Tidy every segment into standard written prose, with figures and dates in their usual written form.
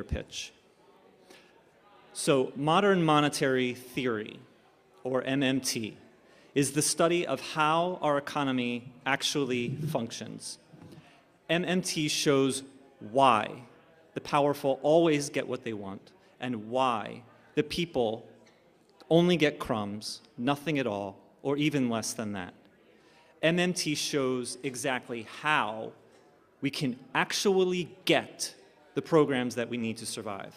pitch. So modern monetary theory, or MMT, is the study of how our economy actually functions. MMT shows why the powerful always get what they want and why the people only get crumbs, nothing at all, or even less than that. MMT shows exactly how we can actually get the programs that we need to survive.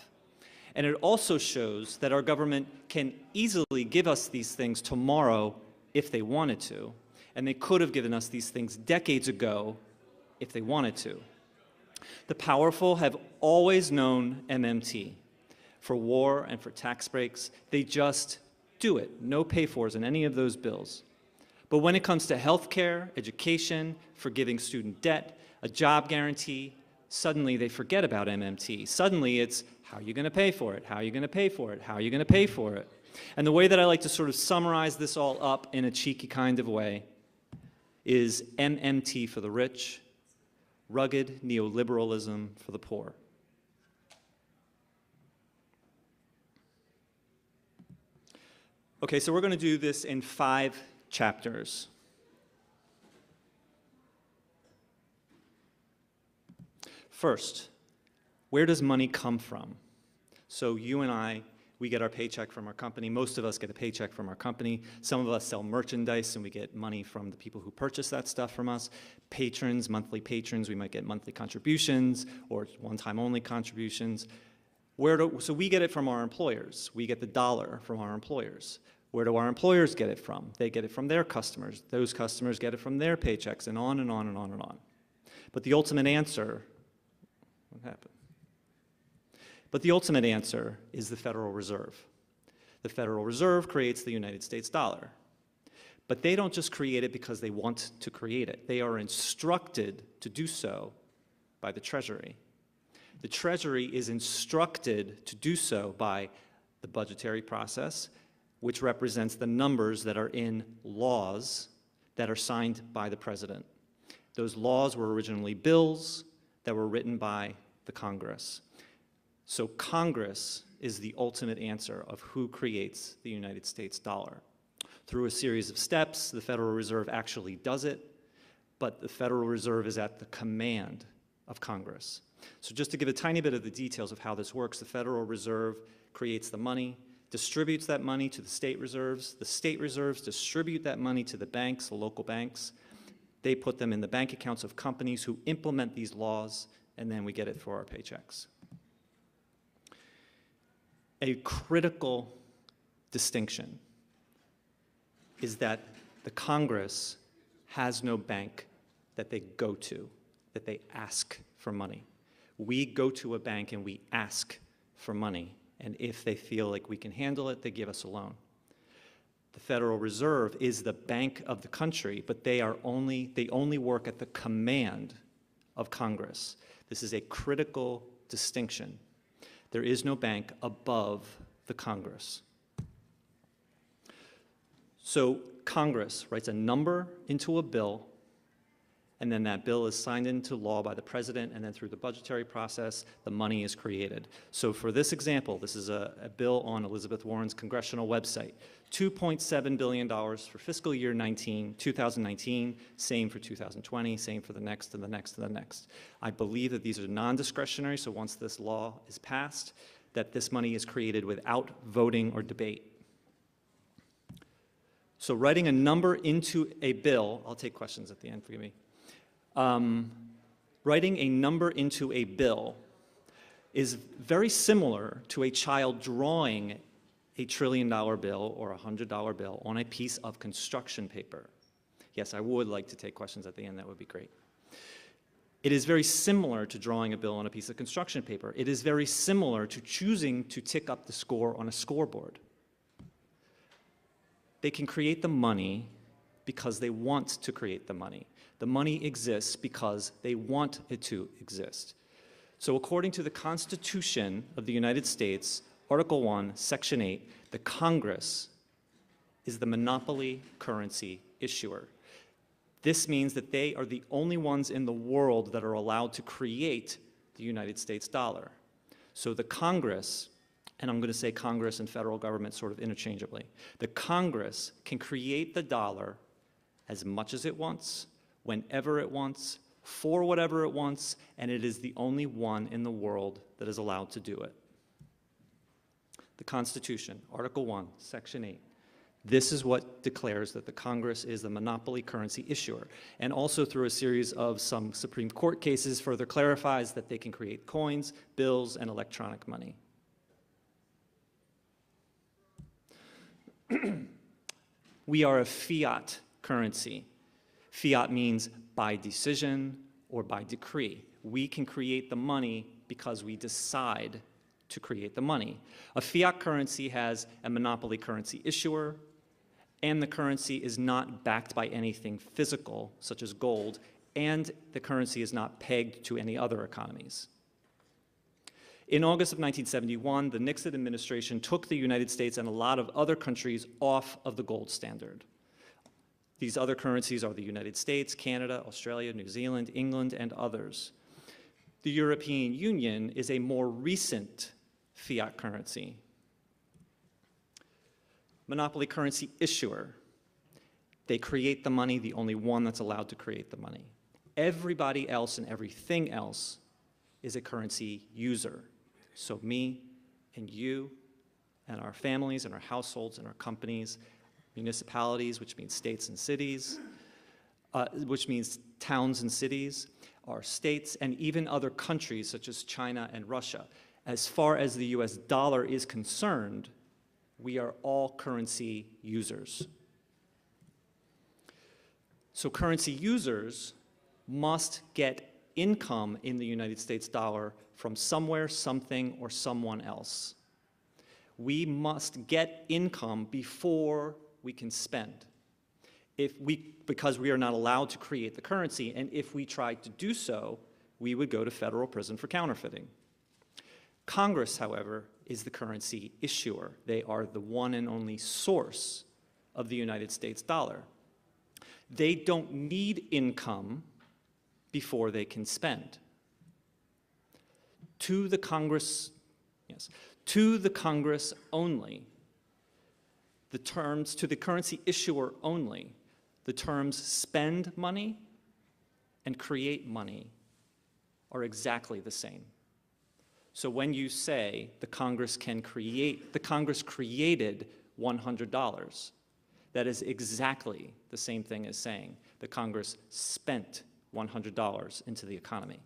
And it also shows that our government can easily give us these things tomorrow if they wanted to, and they could have given us these things decades ago if they wanted to. The powerful have always known MMT. For war and for tax breaks, they just do it. No pay-fors in any of those bills. But when it comes to health care, education, forgiving student debt, a job guarantee, suddenly they forget about MMT. Suddenly it's, how are you going to pay for it? How are you going to pay for it? How are you going to pay for it? And the way that I like to sort of summarize this all up in a cheeky kind of way is MMT for the rich, rugged neoliberalism for the poor. Okay, so we're going to do this in 5 chapters. First, where does money come from? So you and I, we get our paycheck from our company. Most of us get a paycheck from our company. Some of us sell merchandise and we get money from the people who purchase that stuff from us. Patrons, monthly patrons, we might get monthly contributions or one-time only contributions. So we get it from our employers. We get the dollar from our employers. Where do our employers get it from? They get it from their customers. Those customers get it from their paychecks, and on and on and on and on. But the ultimate answer, what happened? But the ultimate answer is the Federal Reserve. The Federal Reserve creates the United States dollar. But they don't just create it because they want to create it. They are instructed to do so by the Treasury. The Treasury is instructed to do so by the budgetary process, which represents the numbers that are in laws that are signed by the President. Those laws were originally bills that were written by the Congress. So Congress is the ultimate answer of who creates the United States dollar. Through a series of steps, the Federal Reserve actually does it, but the Federal Reserve is at the command of Congress. So just to give a tiny bit of the details of how this works, the Federal Reserve creates the money, distributes that money to the state reserves distribute that money to the banks, the local banks. They put them in the bank accounts of companies who implement these laws, and then we get it for our paychecks. A critical distinction is that the Congress has no bank that they go to, that they ask for money. We go to a bank and we ask for money, and if they feel like we can handle it, they give us a loan. The Federal Reserve is the bank of the country, but they only work at the command of Congress. This is a critical distinction. There is no bank above the Congress. So Congress writes a number into a bill, and then that bill is signed into law by the President, and then through the budgetary process, the money is created. So for this example, this is a bill on Elizabeth Warren's congressional website. $2.7 billion for fiscal year 2019, same for 2020, same for the next and the next and the next. I believe that these are non-discretionary, so once this law is passed, that this money is created without voting or debate. So writing a number into a bill, I'll take questions at the end, forgive me. Writing a number into a bill is very similar to a child drawing a $1 trillion bill or a $100 bill on a piece of construction paper. Yes, I would like to take questions at the end, that would be great. It is very similar to drawing a bill on a piece of construction paper. It is very similar to choosing to tick up the score on a scoreboard. They can create the money because they want to create the money. The money exists because they want it to exist. So according to the Constitution of the United States, Article 1, Section 8, the Congress is the monopoly currency issuer. This means that they are the only ones in the world that are allowed to create the United States dollar. So the Congress, and I'm going to say Congress and federal government sort of interchangeably, the Congress can create the dollar as much as it wants, whenever it wants, for whatever it wants, and it is the only one in the world that is allowed to do it. The Constitution, Article 1, Section 8. This is what declares that the Congress is the monopoly currency issuer, and also through a series of some Supreme Court cases further clarifies that they can create coins, bills, and electronic money. We are a fiat currency. Fiat means by decision or by decree. We can create the money because we decide to create the money. A fiat currency has a monopoly currency issuer, and the currency is not backed by anything physical, such as gold, and the currency is not pegged to any other economies. In August of 1971, the Nixon administration took the United States and a lot of other countries off of the gold standard. These other currencies are the United States, Canada, Australia, New Zealand, England, and others. The European Union is a more recent fiat currency. Monopoly currency issuer. They create the money, the only one that's allowed to create the money. Everybody else and everything else is a currency user. So me and you and our families and our households and our companies, municipalities, which means states and cities, which means towns and cities, our states, and even other countries such as China and Russia. As far as the US dollar is concerned, we are all currency users. So currency users must get income in the United States dollar from somewhere, something, or someone else. We must get income before we can spend. Because we are not allowed to create the currency, and if we tried to do so, we would go to federal prison for counterfeiting. Congress, however, is the currency issuer. They are the one and only source of the United States dollar. They don't need income before they can spend. To the Congress only, the terms, to the currency issuer only, the terms spend money and create money are exactly the same. So when you say the Congress created $100, that is exactly the same thing as saying the Congress spent $100 into the economy.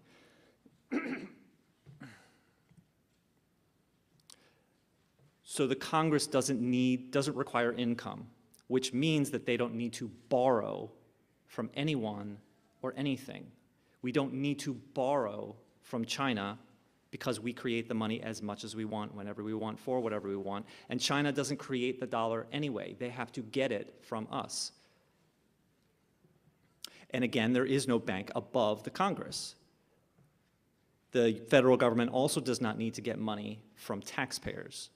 So the Congress doesn't require income, which means that they don't need to borrow from anyone or anything. We don't need to borrow from China because we create the money as much as we want, whenever we want, for whatever we want. And China doesn't create the dollar anyway. They have to get it from us. And again, there is no bank above the Congress. The federal government also does not need to get money from taxpayers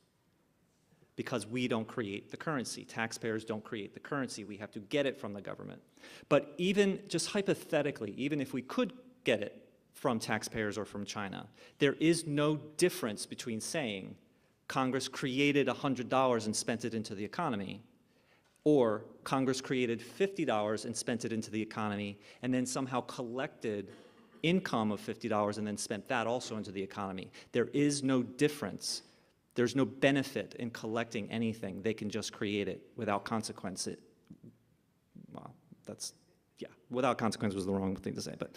because we don't create the currency. Taxpayers don't create the currency. We have to get it from the government. But even just hypothetically, even if we could get it from taxpayers or from China, there is no difference between saying Congress created $100 and spent it into the economy, or Congress created $50 and spent it into the economy, and then somehow collected income of $50 and then spent that also into the economy. There is no difference. There's no benefit in collecting anything. They can just create it without consequence. Well, without consequence was the wrong thing to say, but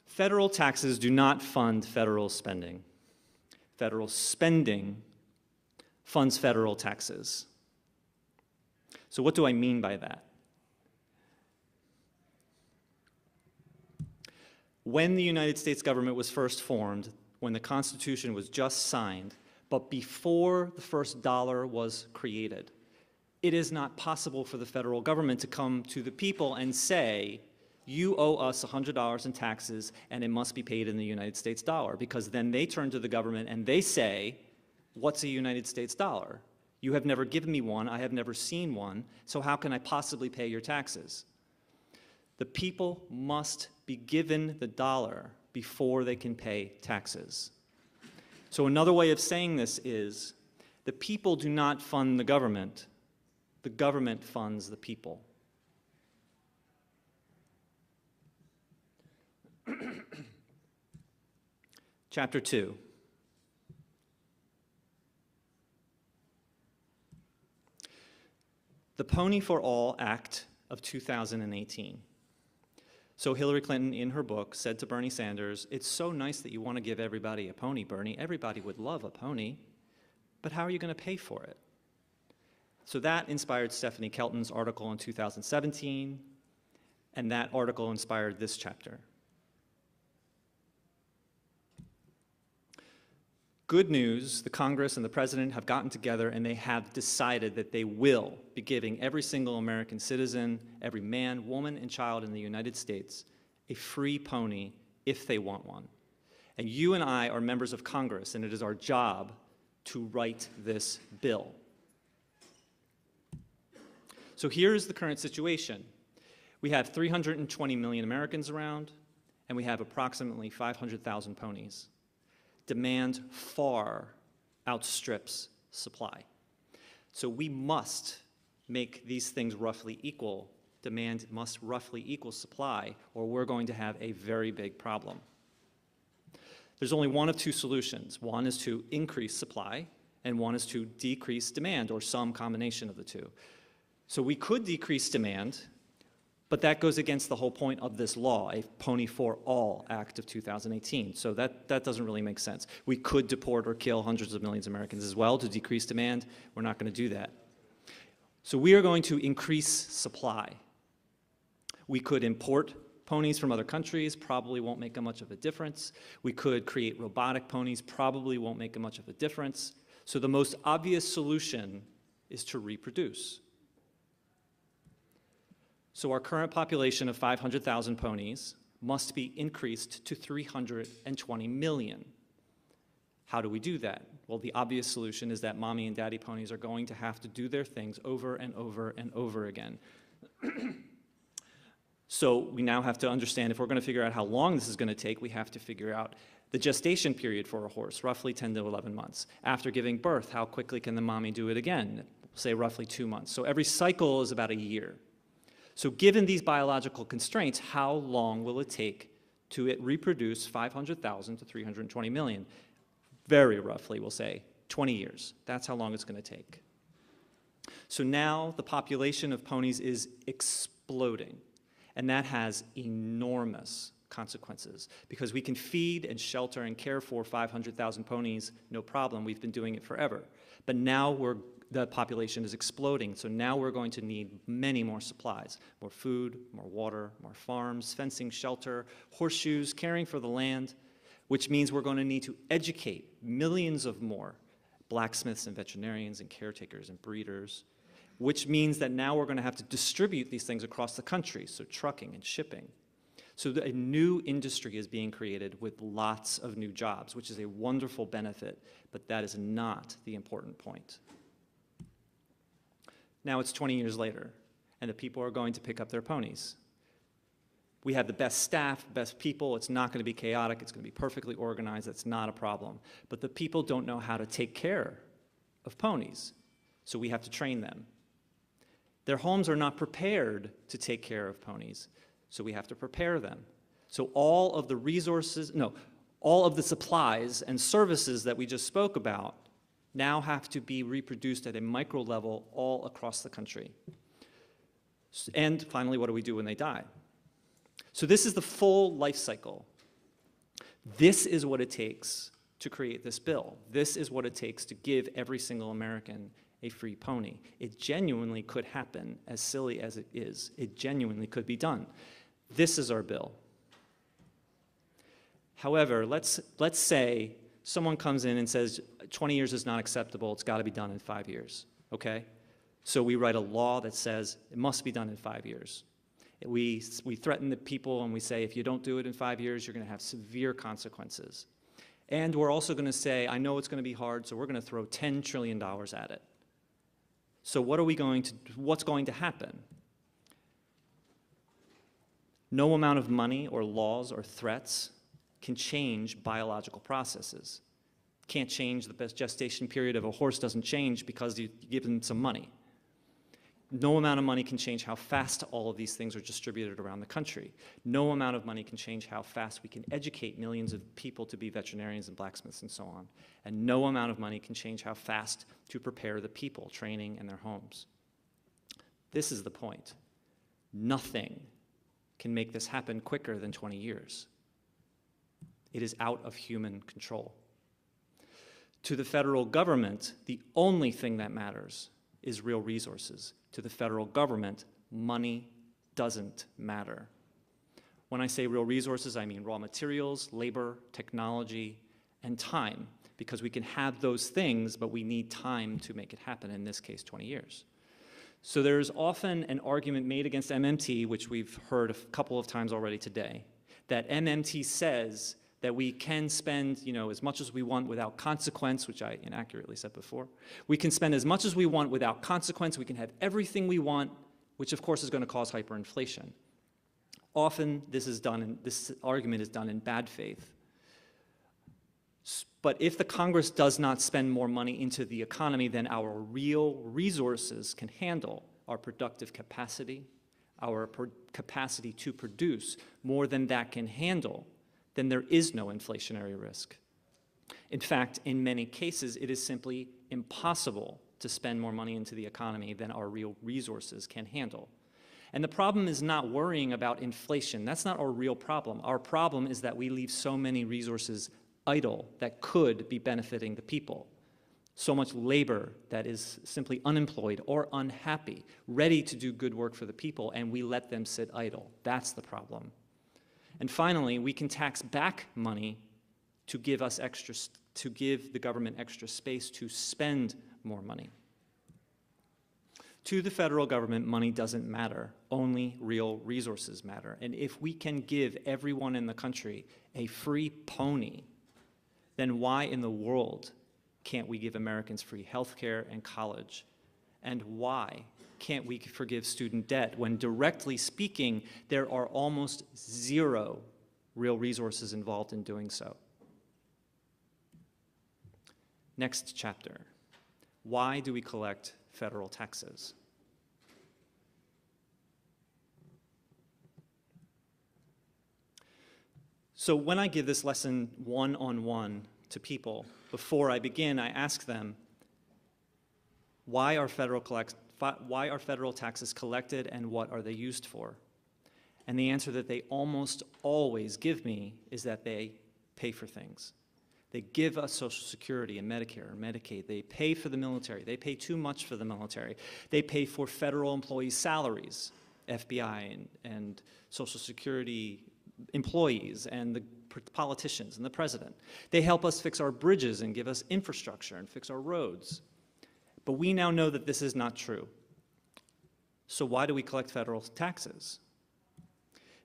federal taxes do not fund federal spending. Federal spending funds federal taxes. So what do I mean by that? When the United States government was first formed, when the Constitution was just signed, but before the first dollar was created, it is not possible for the federal government to come to the people and say, you owe us $100 in taxes and it must be paid in the United States dollar, because then they turn to the government and they say, what's a United States dollar? You have never given me one, I have never seen one, so how can I possibly pay your taxes? The people must be given the dollar before they can pay taxes. So another way of saying this is, the people do not fund the government funds the people. Chapter 2. The Pony for All Act of 2018. So Hillary Clinton, in her book, said to Bernie Sanders, "It's so nice that you want to give everybody a pony, Bernie. Everybody would love a pony, but how are you going to pay for it?" So that inspired Stephanie Kelton's article in 2017, and that article inspired this chapter. Good news, the Congress and the President have gotten together and they have decided that they will be giving every single American citizen, every man, woman, and child in the United States a free pony if they want one. And you and I are members of Congress, and it is our job to write this bill. So here's the current situation. We have 320 million Americans around, and we have approximately 500,000 ponies. Demand far outstrips supply. So we must make these things roughly equal. Demand must roughly equal supply, or we're going to have a very big problem. There's only one of two solutions. One is to increase supply, and one is to decrease demand, or some combination of the two. So we could decrease demand, but that goes against the whole point of this law, a Pony for All Act of 2018. So that doesn't really make sense. We could deport or kill hundreds of millions of Americans as well to decrease demand. We're not going to do that. So we are going to increase supply. We could import ponies from other countries, probably won't make much of a difference. We could create robotic ponies, probably won't make much of a difference. So the most obvious solution is to reproduce. So our current population of 500,000 ponies must be increased to 320 million. How do we do that? Well, the obvious solution is that mommy and daddy ponies are going to have to do their things over and over and over again. So we now have to understand, if we're going to figure out how long this is going to take, we have to figure out the gestation period for a horse, roughly 10 to 11 months. After giving birth, how quickly can the mommy do it again? Say roughly 2 months. So every cycle is about a year. So given these biological constraints, how long will it take to reproduce 500,000 to 320 million? Very roughly, we'll say 20 years. That's how long it's going to take. So now the population of ponies is exploding, and that has enormous consequences because we can feed and shelter and care for 500,000 ponies, no problem. We've been doing it forever. But now the population is exploding, so now we're going to need many more supplies, more food, more water, more farms, fencing, shelter, horseshoes, caring for the land, which means we're going to need to educate millions of more blacksmiths and veterinarians and caretakers and breeders, which means that now we're going to have to distribute these things across the country, so trucking and shipping. So a new industry is being created with lots of new jobs, which is a wonderful benefit, but that is not the important point. Now it's 20 years later, and the people are going to pick up their ponies. We have the best staff, best people. It's not going to be chaotic. It's going to be perfectly organized. That's not a problem. But the people don't know how to take care of ponies, so we have to train them. Their homes are not prepared to take care of ponies, so we have to prepare them. So all of the resources, no, all of the supplies and services that we just spoke about now have to be reproduced at a micro level all across the country. And finally, what do we do when they die? So this is the full life cycle. This is what it takes to create this bill. This is what it takes to give every single American a free pony. It genuinely could happen, as silly as it is. It genuinely could be done. This is our bill. However, let's say someone comes in and says 20 years is not acceptable, it's got to be done in 5 years, okay? So we write a law that says it must be done in 5 years. We threaten the people and we say if you don't do it in 5 years, you're going to have severe consequences. And we're also going to say, I know it's going to be hard, so we're going to throw $10 trillion at it. So what's going to happen? No amount of money or laws or threats can change biological processes. can't change the best gestation period of a horse doesn't change because you give them some money. No amount of money can change how fast all of these things are distributed around the country. No amount of money can change how fast we can educate millions of people to be veterinarians and blacksmiths and so on. And no amount of money can change how fast to prepare the people, training in their homes. This is the point. Nothing can make this happen quicker than 20 years. It is out of human control. To the federal government, the only thing that matters is real resources. To the federal government, money doesn't matter. When I say real resources, I mean raw materials, labor, technology, and time, because we can have those things, but we need time to make it happen, in this case, 20 years. So there's often an argument made against MMT, which we've heard a couple of times already today, that MMT says that we can spend, as much as we want without consequence, which I inaccurately said before. We can spend as much as we want without consequence. We can have everything we want, which of course is going to cause hyperinflation. Often this argument is done in bad faith. But if the Congress does not spend more money into the economy than our real resources can handle, our productive capacity, our capacity to produce more than that can handle, then there is no inflationary risk. In fact, in many cases, it is simply impossible to spend more money into the economy than our real resources can handle. And the problem is not worrying about inflation. That's not our real problem. Our problem is that we leave so many resources idle that could be benefiting the people. So much labor that is simply unemployed or unhappy, ready to do good work for the people, and we let them sit idle. That's the problem. And finally, we can tax back money to give the government extra space to spend more money. To the federal government, money doesn't matter. Only real resources matter. And if we can give everyone in the country a free pony, then why in the world can't we give Americans free health care and college? And why can't we forgive student debt when, directly speaking, there are almost zero real resources involved in doing so? Next chapter. Why do we collect federal taxes? So when I give this lesson one-on-one to people, before I begin, I ask them, why are federal taxes collected and what are they used for? And the answer that they almost always give me is that they pay for things. They give us Social Security and Medicare and Medicaid. They pay for the military. They pay too much for the military. They pay for federal employees' salaries, FBI and Social Security employees and the politicians and the president. They help us fix our bridges and give us infrastructure and fix our roads. But we now know that this is not true. So why do we collect federal taxes?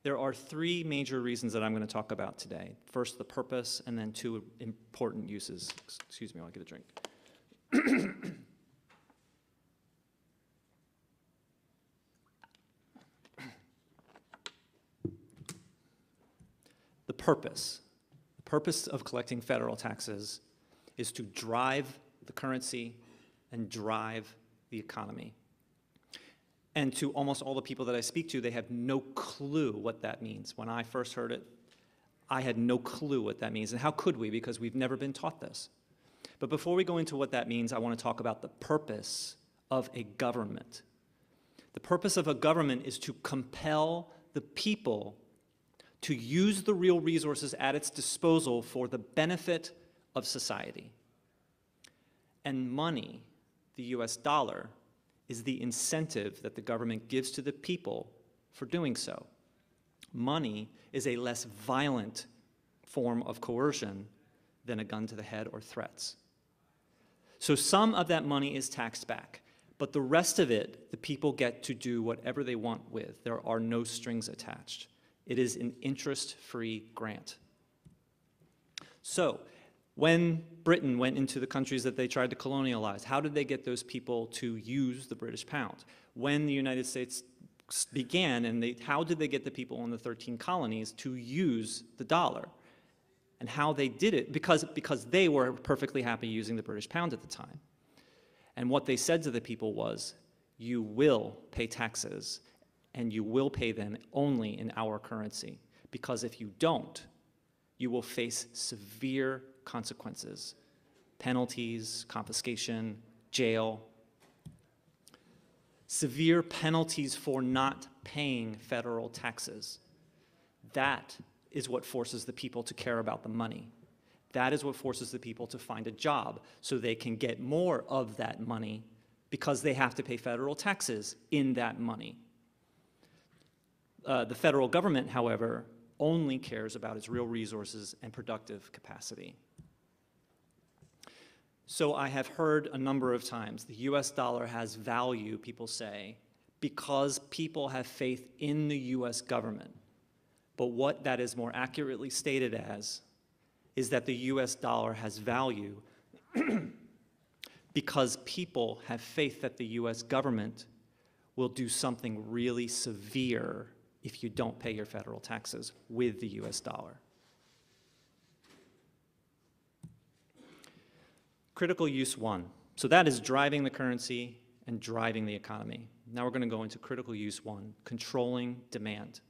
There are three major reasons that I'm going to talk about today. First, the purpose, and then two important uses. Excuse me, I'll get a drink. The purpose of collecting federal taxes is to drive the currency and drive the economy. And to almost all the people that I speak to, they have no clue what that means. When I first heard it, I had no clue what that means. And how could we? Because we've never been taught this. But before we go into what that means, I want to talk about the purpose of a government. The purpose of a government is to compel the people to use the real resources at its disposal for the benefit of society. And money, the US dollar, is the incentive that the government gives to the people for doing so. Money is a less violent form of coercion than a gun to the head or threats. So some of that money is taxed back, but the rest of it, the people get to do whatever they want with. There are no strings attached. It is an interest-free grant. So when Britain went into the countries that they tried to colonialize, how did they get those people to use the British pound? When the United States began, how did they get the people in the 13 colonies to use the dollar? And how they did it, because they were perfectly happy using the British pound at the time. And what they said to the people was, you will pay taxes, and you will pay them only in our currency. Because if you don't, you will face severe consequences. Penalties, confiscation, jail. Severe penalties for not paying federal taxes. That is what forces the people to care about the money. That is what forces the people to find a job so they can get more of that money because they have to pay federal taxes in that money. The federal government, however, only cares about its real resources and productive capacity. So I have heard a number of times the US dollar has value, people say, because people have faith in the US government. But what that is more accurately stated as is that the US dollar has value because people have faith that the US government will do something really severe if you don't pay your federal taxes with the US dollar. Critical use 1. So that is driving the currency and driving the economy. Now we're going to go into critical use 1, controlling demand.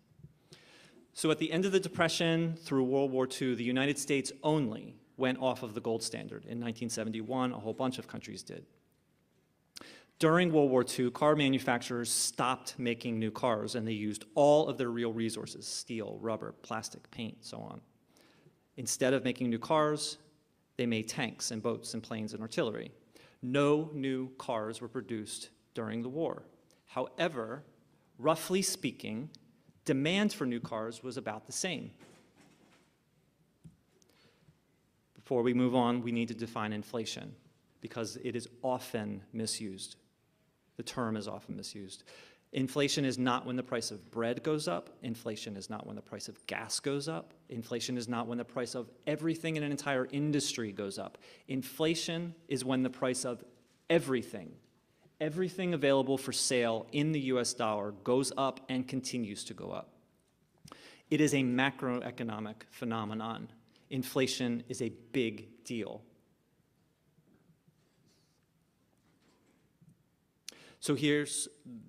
So at the end of the Depression through World War II, the United States only went off of the gold standard. In 1971, a whole bunch of countries did. During World War II, car manufacturers stopped making new cars, and they used all of their real resources, steel, rubber, plastic, paint, so on. Instead of making new cars, they made tanks and boats and planes and artillery. No new cars were produced during the war. However, roughly speaking, demand for new cars was about the same. Before we move on, we need to define inflation because it is often misused. The term is often misused. Inflation is not when the price of bread goes up. Inflation is not when the price of gas goes up. Inflation is not when the price of everything in an entire industry goes up. Inflation is when the price of everything available for sale in the US dollar goes up and continues to go up. It is a macroeconomic phenomenon. Inflation is a big deal. So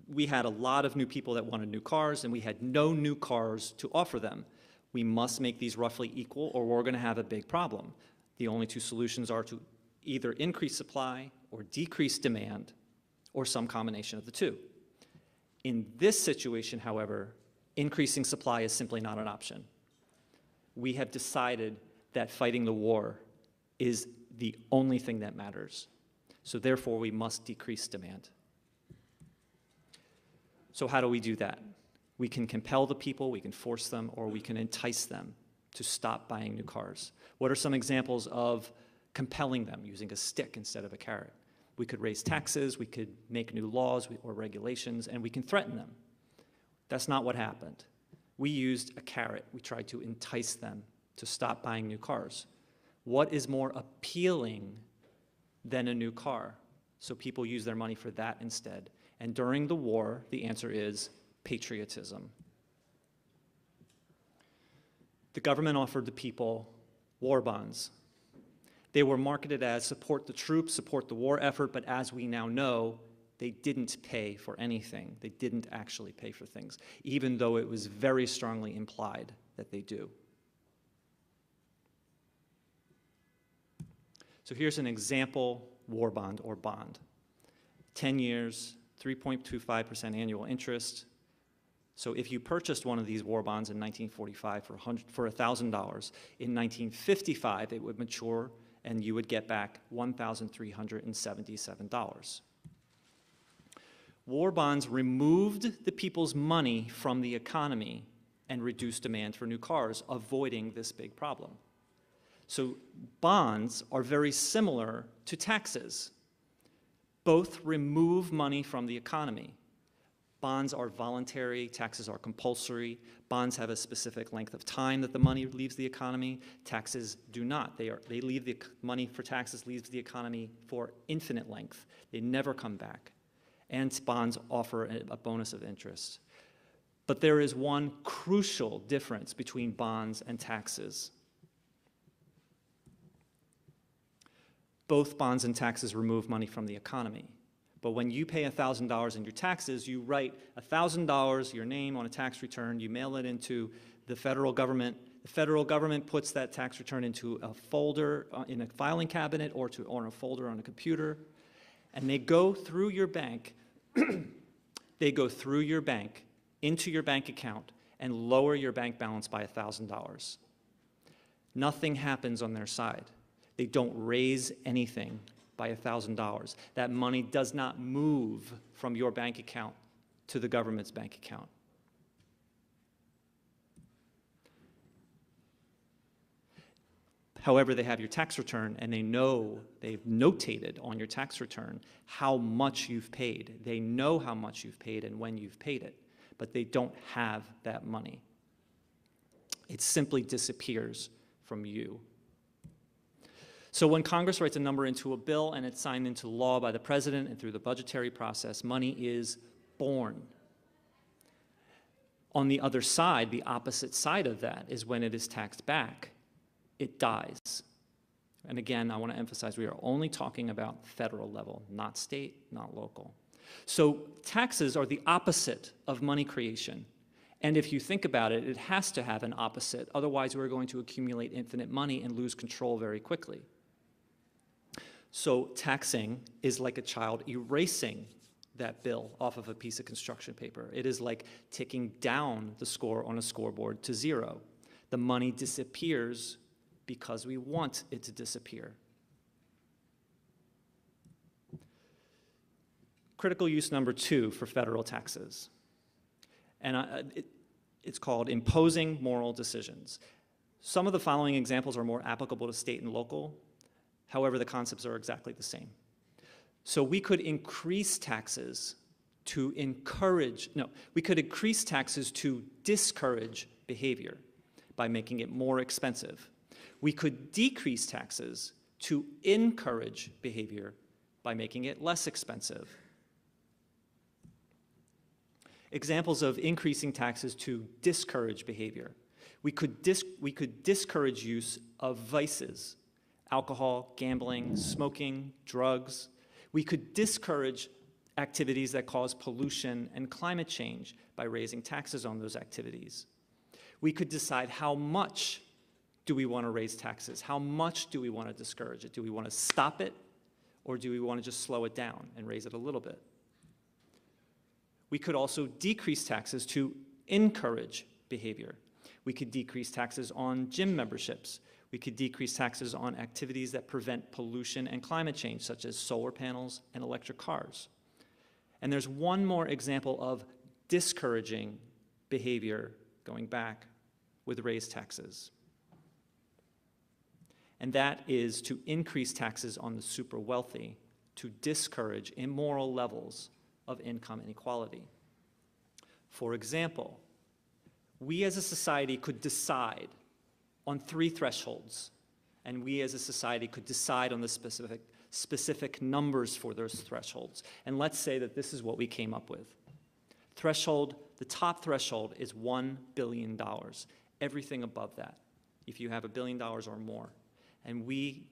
we had a lot of new people that wanted new cars, and we had no new cars to offer them. We must make these roughly equal, or we're going to have a big problem. The only two solutions are to either increase supply or decrease demand, or some combination of the two. In this situation, however, increasing supply is simply not an option. We have decided that fighting the war is the only thing that matters. So therefore, we must decrease demand. So how do we do that? We can compel the people, we can force them, or we can entice them to stop buying new cars. What are some examples of compelling them using a stick instead of a carrot? We could raise taxes, we could make new laws or regulations, and we can threaten them. That's not what happened. We used a carrot. We tried to entice them to stop buying new cars. What is more appealing than a new car? So people use their money for that instead. And during the war, the answer is patriotism. The government offered the people war bonds. They were marketed as support the troops, support the war effort, but as we now know, they didn't pay for anything. They didn't actually pay for things, even though it was very strongly implied that they do. So here's an example war bond or bond. 10 years, 3.25% annual interest. So if you purchased one of these war bonds in 1945 for $1,000, in 1955 it would mature and you would get back $1,377. War bonds removed the people's money from the economy and reduced demand for new cars, avoiding this big problem. So bonds are very similar to taxes. Both remove money from the economy. Bonds are voluntary, taxes are compulsory. Bonds have a specific length of time that the money leaves the economy. Taxes do not. They leave the money for taxes leaves the economy for infinite length. They never come back. And bonds offer a bonus of interest. But there is one crucial difference between bonds and taxes. Both bonds and taxes remove money from the economy. But when you pay $1,000 in your taxes, you write $1,000, your name, on a tax return, you mail it into the federal government. The federal government puts that tax return into a folder in a filing cabinet or a folder on a computer, and they go through your bank. They go through your bank into your bank account and lower your bank balance by $1,000. Nothing happens on their side. They don't raise anything by $1,000. That money does not move from your bank account to the government's bank account. However, they have your tax return, and they know, they've notated on your tax return how much you've paid. They know how much you've paid and when you've paid it, but they don't have that money. It simply disappears from you. So when Congress writes a number into a bill and it's signed into law by the president and through the budgetary process, money is born. On the other side, the opposite side of that is when it is taxed back, it dies. And again, I want to emphasize we are only talking about federal level, not state, not local. So taxes are the opposite of money creation. And if you think about it, it has to have an opposite. Otherwise, we're going to accumulate infinite money and lose control very quickly. So taxing is like a child erasing that bill off of a piece of construction paper. It is like ticking down the score on a scoreboard to 0. The money disappears because we want it to disappear. Critical use number 2 for federal taxes. And it's called imposing moral decisions. Some of the following examples are more applicable to state and local. However, the concepts are exactly the same. So we could increase taxes to discourage behavior by making it more expensive. We could decrease taxes to encourage behavior by making it less expensive. Examples of increasing taxes to discourage behavior. We could discourage use of vices, alcohol, gambling, smoking, drugs. We could discourage activities that cause pollution and climate change by raising taxes on those activities. We could decide how much do we want to raise taxes? How much do we want to discourage it? Do we want to stop it, or do we want to just slow it down and raise it a little bit? We could also decrease taxes to encourage behavior. We could decrease taxes on gym memberships. We could decrease taxes on activities that prevent pollution and climate change, such as solar panels and electric cars. And there's one more example of discouraging behavior going back with raised taxes. And that is to increase taxes on the super wealthy to discourage immoral levels of income inequality. For example, we as a society could decide on 3 thresholds, and we as a society could decide on the specific numbers for those thresholds. And let's say that this is what we came up with. The top threshold is $1 billion. Everything above that, if you have $1 billion or more. And we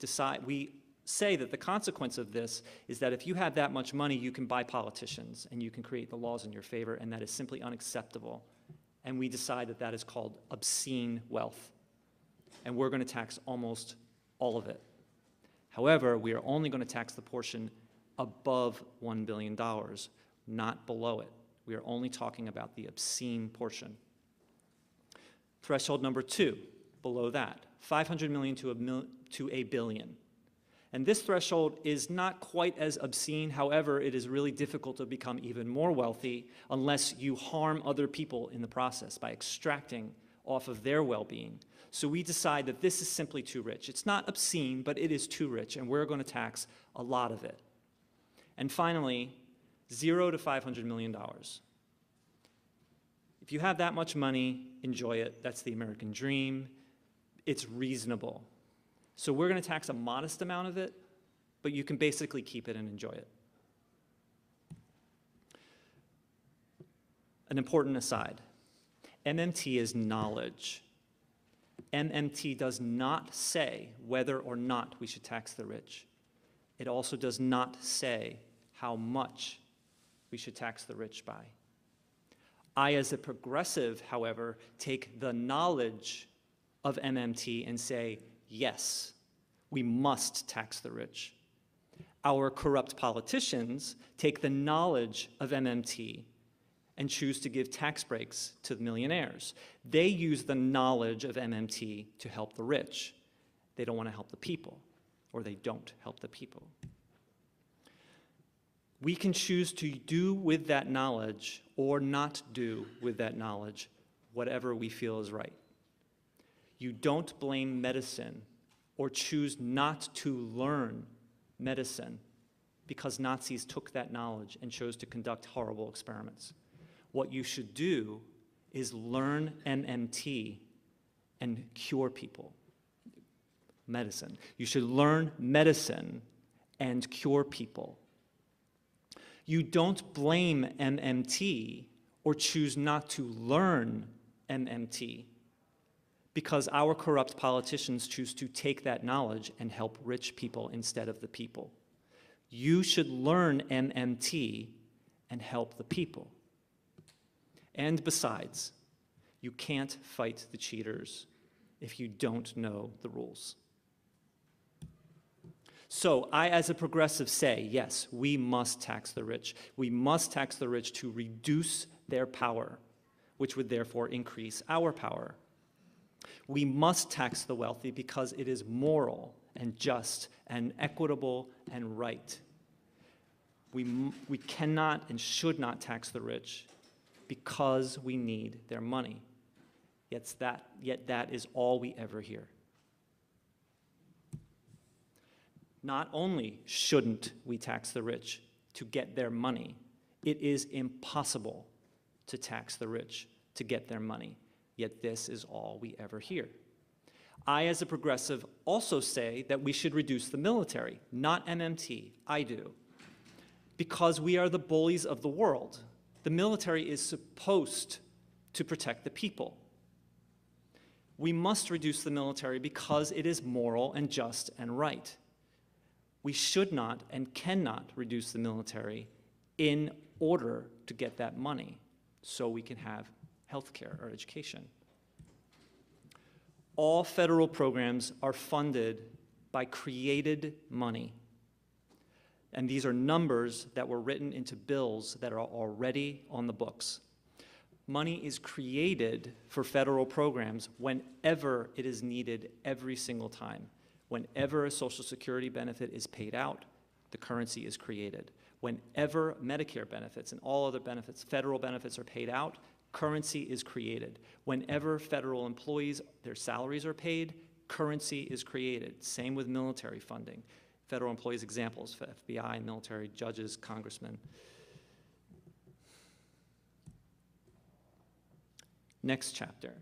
say that the consequence of this is that if you have that much money, you can buy politicians and you can create the laws in your favor, and that is simply unacceptable. And we decide that that is called obscene wealth. And we're going to tax almost all of it. However, we are only going to tax the portion above $1 billion, not below it. We are only talking about the obscene portion. Threshold number 2, below that, 500 million to a billion. And this threshold is not quite as obscene. However, it is really difficult to become even more wealthy unless you harm other people in the process by extracting off of their well-being. So we decide that this is simply too rich. It's not obscene, but it is too rich, and we're going to tax a lot of it. And finally, $0 to $500 million. If you have that much money, enjoy it. That's the American dream. It's reasonable. So we're going to tax a modest amount of it, but you can basically keep it and enjoy it. An important aside, MMT is knowledge. MMT does not say whether or not we should tax the rich. It also does not say how much we should tax the rich by. I, as a progressive, however, take the knowledge of MMT and say, yes, we must tax the rich. Our corrupt politicians take the knowledge of MMT and choose to give tax breaks to the millionaires. They use the knowledge of MMT to help the rich. They don't want to help the people, or they don't help the people. We can choose to do with that knowledge or not do with that knowledge whatever we feel is right. You don't blame medicine or choose not to learn medicine because Nazis took that knowledge and chose to conduct horrible experiments. What you should do is learn MMT and cure people. Medicine. You should learn medicine and cure people. You don't blame MMT or choose not to learn MMT because our corrupt politicians choose to take that knowledge and help rich people instead of the people. You should learn MMT and help the people. And besides, you can't fight the cheaters if you don't know the rules. So I, as a progressive, say, yes, we must tax the rich. We must tax the rich to reduce their power, which would therefore increase our power. We must tax the wealthy because it is moral and just and equitable and right. We cannot and should not tax the rich because we need their money. Yet that is all we ever hear. Not only shouldn't we tax the rich to get their money, it is impossible to tax the rich to get their money. Yet this is all we ever hear. I, as a progressive, also say that we should reduce the military, not MMT. I do. Because we are the bullies of the world. The military is supposed to protect the people. We must reduce the military because it is moral and just and right. We should not and cannot reduce the military in order to get that money so we can have health care or education. All federal programs are funded by created money. And these are numbers that were written into bills that are already on the books. Money is created for federal programs whenever it is needed every single time. Whenever a Social Security benefit is paid out, the currency is created. Whenever Medicare benefits and all other benefits, federal benefits are paid out, currency is created. Whenever federal employees, their salaries are paid, currency is created. Same with military funding. Federal employees, examples, for FBI, military, judges, congressmen. Next chapter.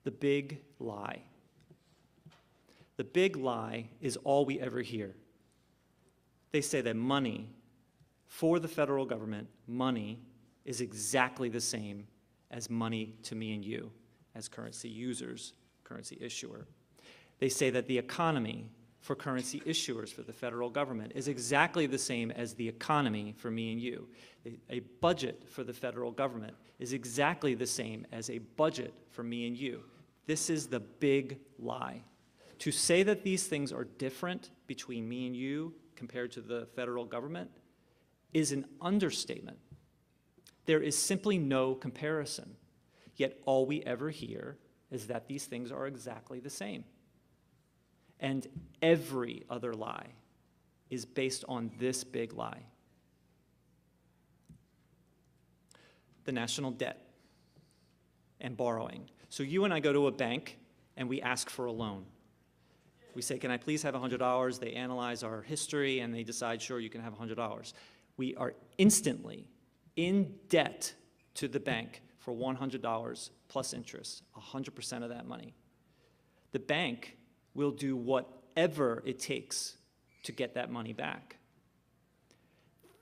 The big lie. The big lie is all we ever hear. They say that money, for the federal government, money is exactly the same as money to me and you, as currency users, currency issuer. They say that the economy for currency issuers for the federal government is exactly the same as the economy for me and you. A budget for the federal government is exactly the same as a budget for me and you. This is the big lie. To say that these things are different between me and you compared to the federal government is an understatement. There is simply no comparison. Yet all we ever hear is that these things are exactly the same. And every other lie is based on this big lie. The national debt and borrowing. So you and I go to a bank and we ask for a loan. We say, can I please have $100? They analyze our history and they decide, sure, you can have $100. We are instantly in debt to the bank for $100 plus interest, 100% of that money. The bank will do whatever it takes to get that money back.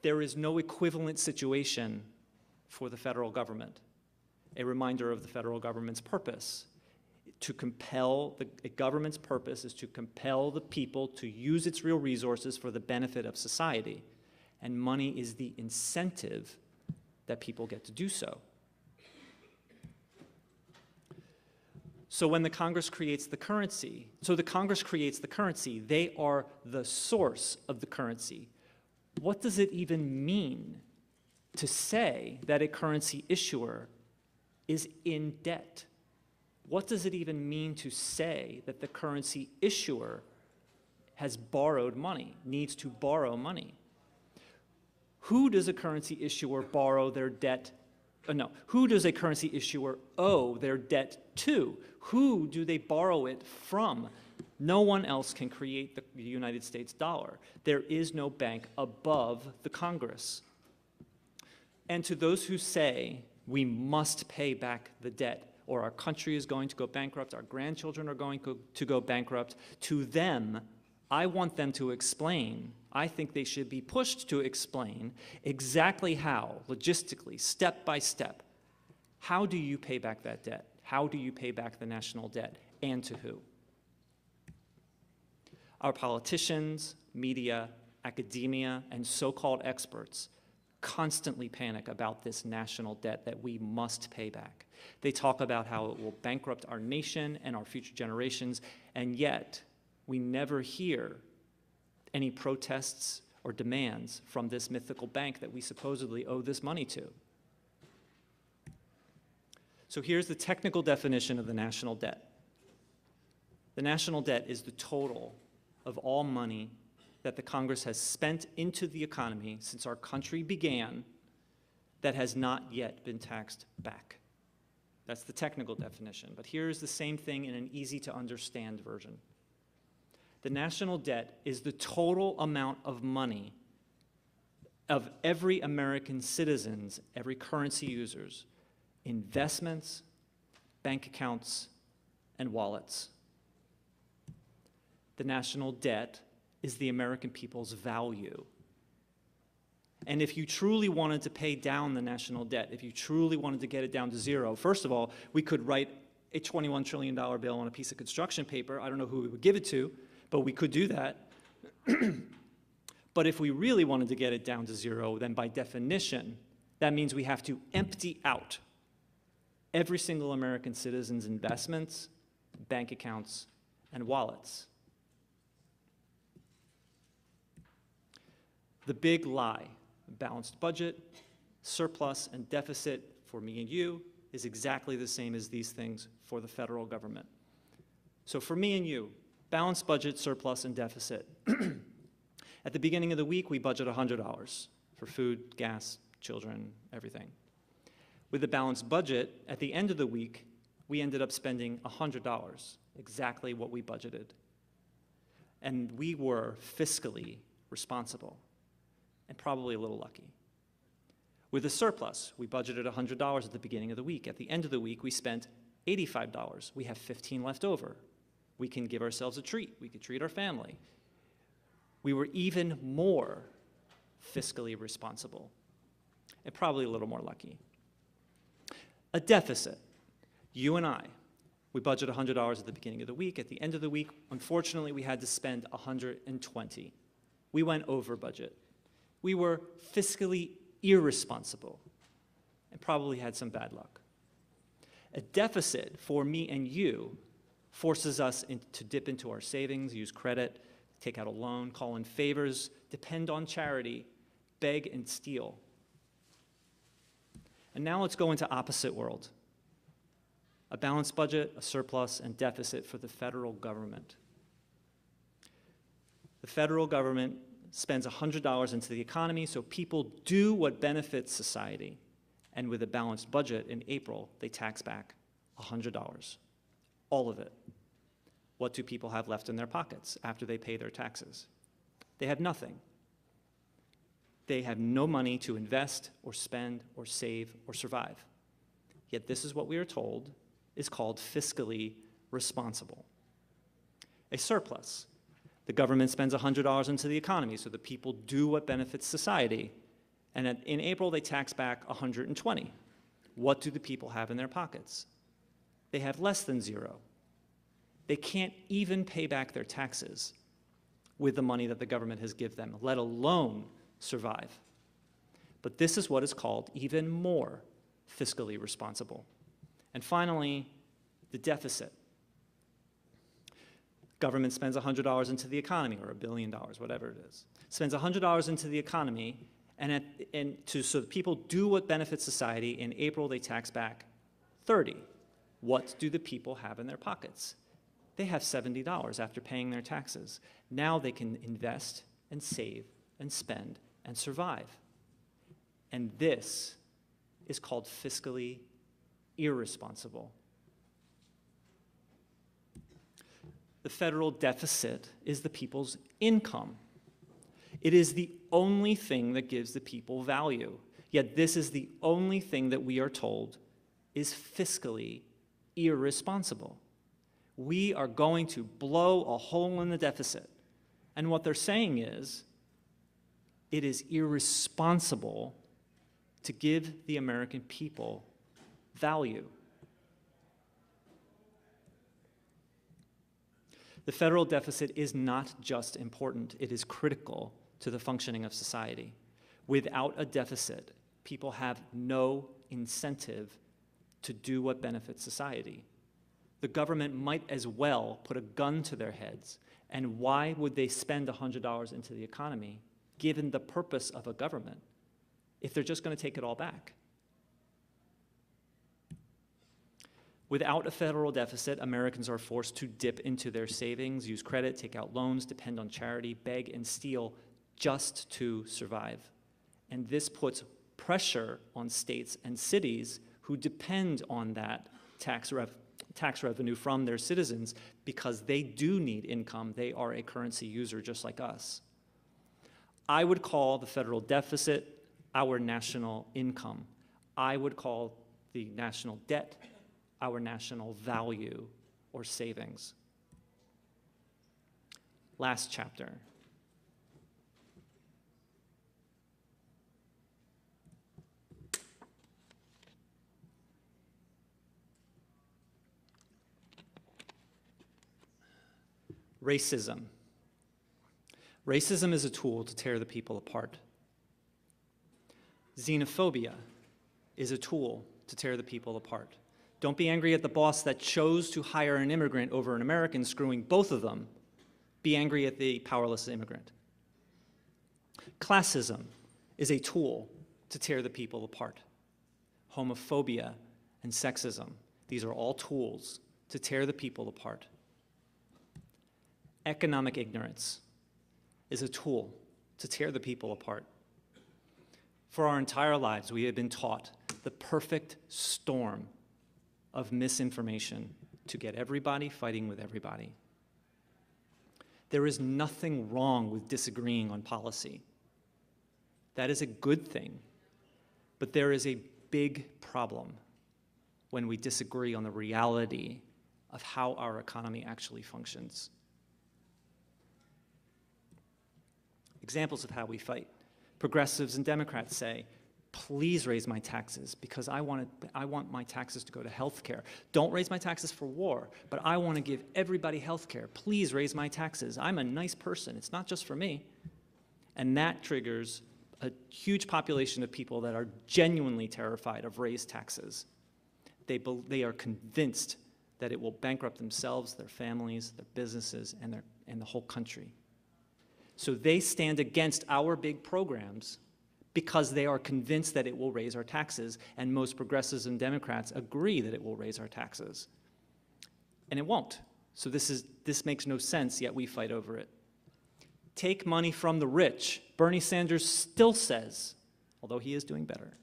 There is no equivalent situation for the federal government. A reminder of the federal government's purpose. to compel, a government's purpose is to compel the people to use its real resources for the benefit of society. And money is the incentive that people get to do so. So when the Congress creates the currency, they are the source of the currency. What does it even mean to say that a currency issuer is in debt? What does it even mean to say that the currency issuer has borrowed money, needs to borrow money? Who does a currency issuer borrow their debt? Who does a currency issuer owe their debt to? Who do they borrow it from? No one else can create the United States dollar. There is no bank above the Congress. And to those who say we must pay back the debt, or our country is going to go bankrupt, our grandchildren are going to go bankrupt, to them, I want them to explain, I think they should be pushed to explain exactly how, logistically, step by step, how do you pay back that debt? How do you pay back the national debt, and to who? Our politicians, media, academia, and so-called experts constantly panic about this national debt that we must pay back. They talk about how it will bankrupt our nation and our future generations, and yet we never hear any protests or demands from this mythical bank that we supposedly owe this money to. So here's the technical definition of the national debt. The national debt is the total of all money that the Congress has spent into the economy since our country began that has not yet been taxed back. That's the technical definition, but here's the same thing in an easy-to-understand version. The national debt is the total amount of money of every American citizen's, every currency user's, investments, bank accounts, and wallets. The national debt is the American people's value. And if you truly wanted to pay down the national debt, if you truly wanted to get it down to zero, first of all, we could write a $21 trillion bill on a piece of construction paper. I don't know who we would give it to, but we could do that. But if we really wanted to get it down to zero, then by definition, that means we have to empty out every single American citizen's investments, bank accounts, and wallets. The big lie, balanced budget, surplus, and deficit for me and you is exactly the same as these things for the federal government. So for me and you, balanced budget, surplus, and deficit. At the beginning of the week, we budget $100 for food, gas, children, everything. With a balanced budget, at the end of the week, we ended up spending $100, exactly what we budgeted. And we were fiscally responsible, and probably a little lucky. With a surplus, we budgeted $100 at the beginning of the week. At the end of the week, we spent $85. We have $15 left over. We can give ourselves a treat. We could treat our family. We were even more fiscally responsible, and probably a little more lucky. A deficit. You and I, we budget $100 at the beginning of the week. At the end of the week, unfortunately, we had to spend $120. We went over budget. We were fiscally irresponsible and probably had some bad luck. A deficit for me and you forces us to dip into our savings, use credit, take out a loan, call in favors, depend on charity, beg and steal. And now let's go into opposite world. A balanced budget, a surplus, and deficit for the federal government. The federal government spends $100 into the economy so people do what benefits society. And with a balanced budget in April, they tax back $100, all of it. What do people have left in their pockets after they pay their taxes? They have nothing. They have no money to invest or spend or save or survive. Yet this is what we are told is called fiscally responsible. A surplus. The government spends $100 into the economy so the people do what benefits society. And in April, they tax back $120. What do the people have in their pockets? They have less than zero. They can't even pay back their taxes with the money that the government has given them, let alone survive. But this is what is called even more fiscally responsible. And finally, the deficit. Government spends $100 into the economy, or $1 billion, whatever it is. Spends $100 into the economy, so that people do what benefits society. In April, they tax back 30. What do the people have in their pockets? They have $70 after paying their taxes. Now they can invest and save and spend and survive. And this is called fiscally irresponsible. The federal deficit is the people's income. It is the only thing that gives the people value. Yet this is the only thing that we are told is fiscally irresponsible. We are going to blow a hole in the deficit. And what they're saying is, it is irresponsible to give the American people value. The federal deficit is not just important, it is critical to the functioning of society. Without a deficit, people have no incentive to do what benefits society. The government might as well put a gun to their heads. And why would they spend $100 into the economy, given the purpose of a government, if they're just going to take it all back? Without a federal deficit, Americans are forced to dip into their savings, use credit, take out loans, depend on charity, beg and steal just to survive. And this puts pressure on states and cities who depend on that tax revenue from their citizens because they do need income. They are a currency user just like us. I would call the federal deficit our national income. I would call the national debt our national value or savings. Last chapter. Racism. Racism is a tool to tear the people apart. Xenophobia is a tool to tear the people apart. Don't be angry at the boss that chose to hire an immigrant over an American, screwing both of them. Be angry at the powerless immigrant. Classism is a tool to tear the people apart. Homophobia and sexism, these are all tools to tear the people apart. Economic ignorance is a tool to tear the people apart. For our entire lives, we have been taught the perfect storm of misinformation to get everybody fighting with everybody. There is nothing wrong with disagreeing on policy. That is a good thing. But there is a big problem when we disagree on the reality of how our economy actually functions. Examples of how we fight. Progressives and Democrats say, please raise my taxes because I want my taxes to go to health care. Don't raise my taxes for war, but I want to give everybody health care. Please raise my taxes. I'm a nice person. It's not just for me. And that triggers a huge population of people that are genuinely terrified of raised taxes. They are convinced that it will bankrupt themselves, their families, their businesses, and the whole country. So they stand against our big programs because they are convinced that it will raise our taxes, and most progressives and Democrats agree that it will raise our taxes. And it won't. So this makes no sense, yet we fight over it. Take money from the rich. Bernie Sanders still says, although he is doing better,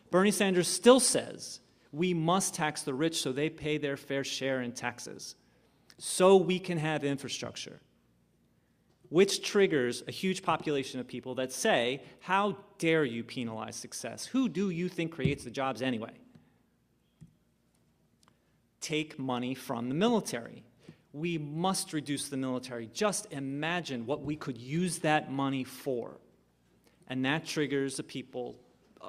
Bernie Sanders still says we must tax the rich so they pay their fair share in taxes, so we can have infrastructure. Which triggers a huge population of people that say, how dare you penalize success? Who do you think creates the jobs anyway? Take money from the military. We must reduce the military. Just imagine what we could use that money for. And that triggers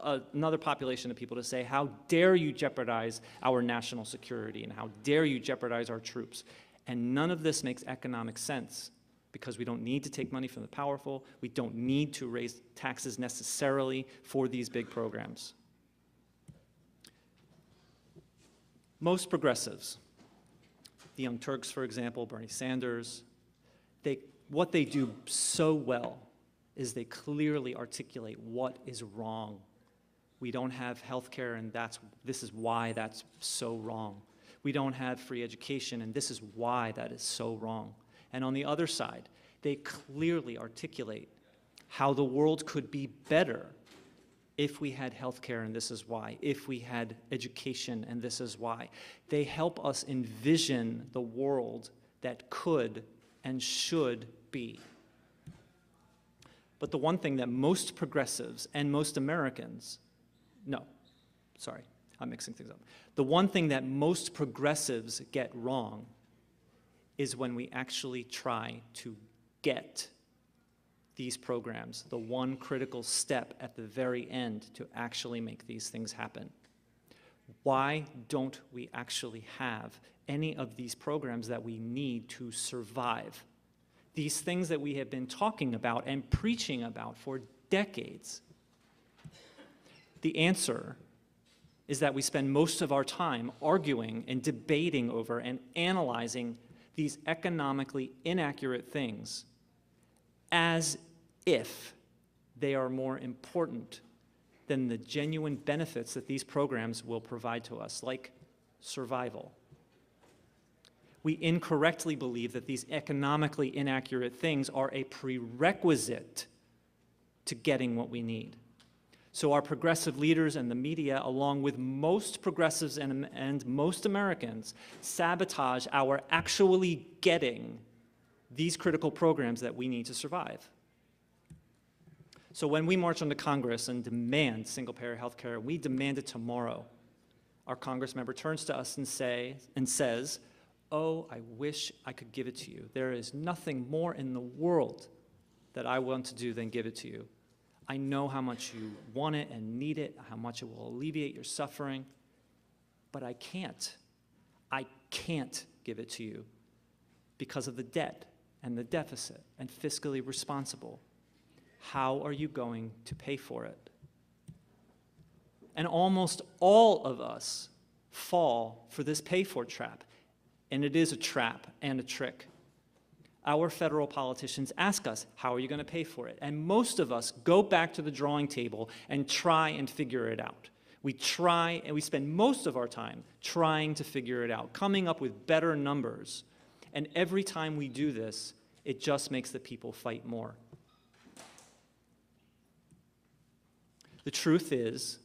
another population of people to say, how dare you jeopardize our national security, and how dare you jeopardize our troops? And none of this makes economic sense because we don't need to take money from the powerful. We don't need to raise taxes necessarily for these big programs. Most progressives, the Young Turks, for example, Bernie Sanders, what they do so well is they clearly articulate what is wrong. We don't have health care, and this is why that's so wrong. We don't have free education, and this is why that is so wrong. And on the other side, they clearly articulate how the world could be better if we had health care, and this is why. If we had education, and this is why. They help us envision the world that could and should be. But the one thing that most progressives and most Americans, I'm mixing things up. The one thing that most progressives get wrong is when we actually try to get these programs, the one critical step at the very end to actually make these things happen. Why don't we actually have any of these programs that we need to survive? These things that we have been talking about and preaching about for decades. The answer is that we spend most of our time arguing and debating over and analyzing these economically inaccurate things as if they are more important than the genuine benefits that these programs will provide to us, like survival. We incorrectly believe that these economically inaccurate things are a prerequisite to getting what we need. So our progressive leaders and the media, along with most progressives and most Americans, sabotage our actually getting these critical programs that we need to survive. So when we march onto Congress and demand single-payer health care, we demand it tomorrow. Our Congress member turns to us and says, "Oh, I wish I could give it to you. There is nothing more in the world that I want to do than give it to you. I know how much you want it and need it, how much it will alleviate your suffering, but I can't. I can't give it to you because of the debt and the deficit and fiscally responsible. How are you going to pay for it?" And almost all of us fall for this pay-for trap, and it is a trap and a trick. Our federal politicians ask us, how are you going to pay for it? And most of us go back to the drawing table and try and figure it out. We try, and we spend most of our time trying to figure it out, coming up with better numbers. And every time we do this, it just makes the people fight more. The truth is,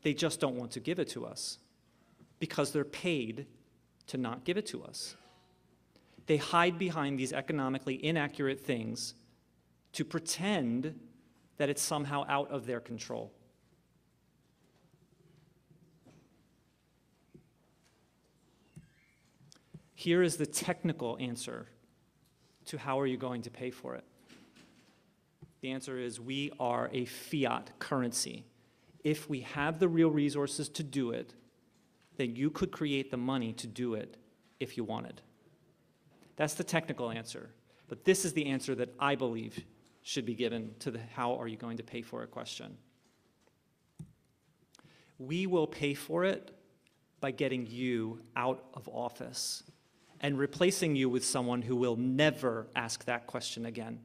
they just don't want to give it to us because they're paid to not give it to us. They hide behind these economically inaccurate things to pretend that it's somehow out of their control. Here is the technical answer to how are you going to pay for it. The answer is we are a fiat currency. If we have the real resources to do it, then you could create the money to do it if you wanted. That's the technical answer. But this is the answer that I believe should be given to the how are you going to pay for it question. We will pay for it by getting you out of office and replacing you with someone who will never ask that question again.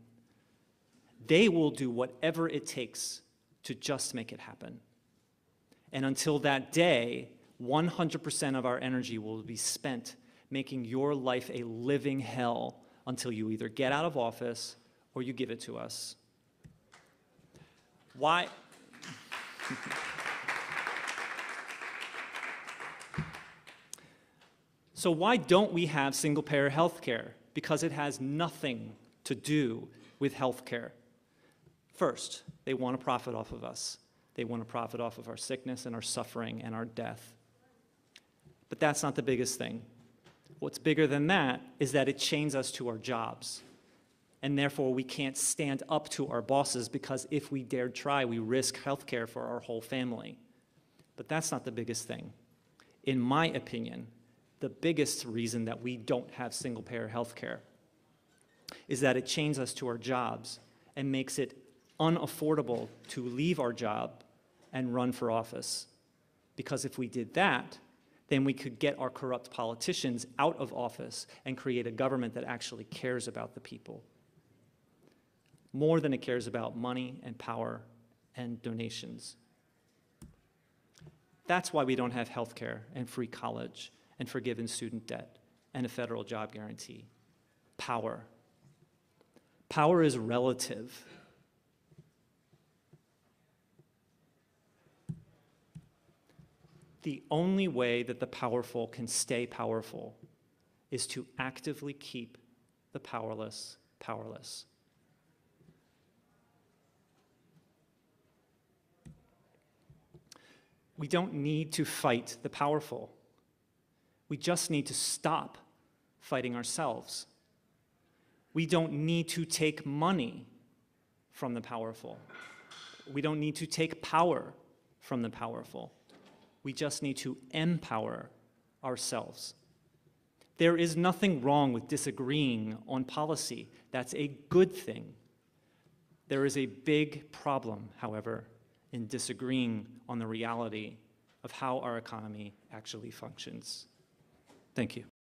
They will do whatever it takes to just make it happen. And until that day, 100% of our energy will be spent making your life a living hell until you either get out of office or you give it to us. Why? So why don't we have single-payer health care? Because it has nothing to do with health care. First, they want to profit off of us. They want to profit off of our sickness and our suffering and our death. But that's not the biggest thing. What's bigger than that is that it chains us to our jobs. And therefore, we can't stand up to our bosses because if we dared try, we risk health care for our whole family. But that's not the biggest thing. In my opinion, the biggest reason that we don't have single-payer health care is that it chains us to our jobs and makes it unaffordable to leave our job and run for office. Because if we did that, then we could get our corrupt politicians out of office and create a government that actually cares about the people, more than it cares about money and power and donations. That's why we don't have health care and free college and forgiven student debt and a federal job guarantee. Power. Power is relative. The only way that the powerful can stay powerful is to actively keep the powerless powerless. We don't need to fight the powerful. We just need to stop fighting ourselves. We don't need to take money from the powerful. We don't need to take power from the powerful. We just need to empower ourselves. There is nothing wrong with disagreeing on policy. That's a good thing. There is a big problem, however, in disagreeing on the reality of how our economy actually functions. Thank you.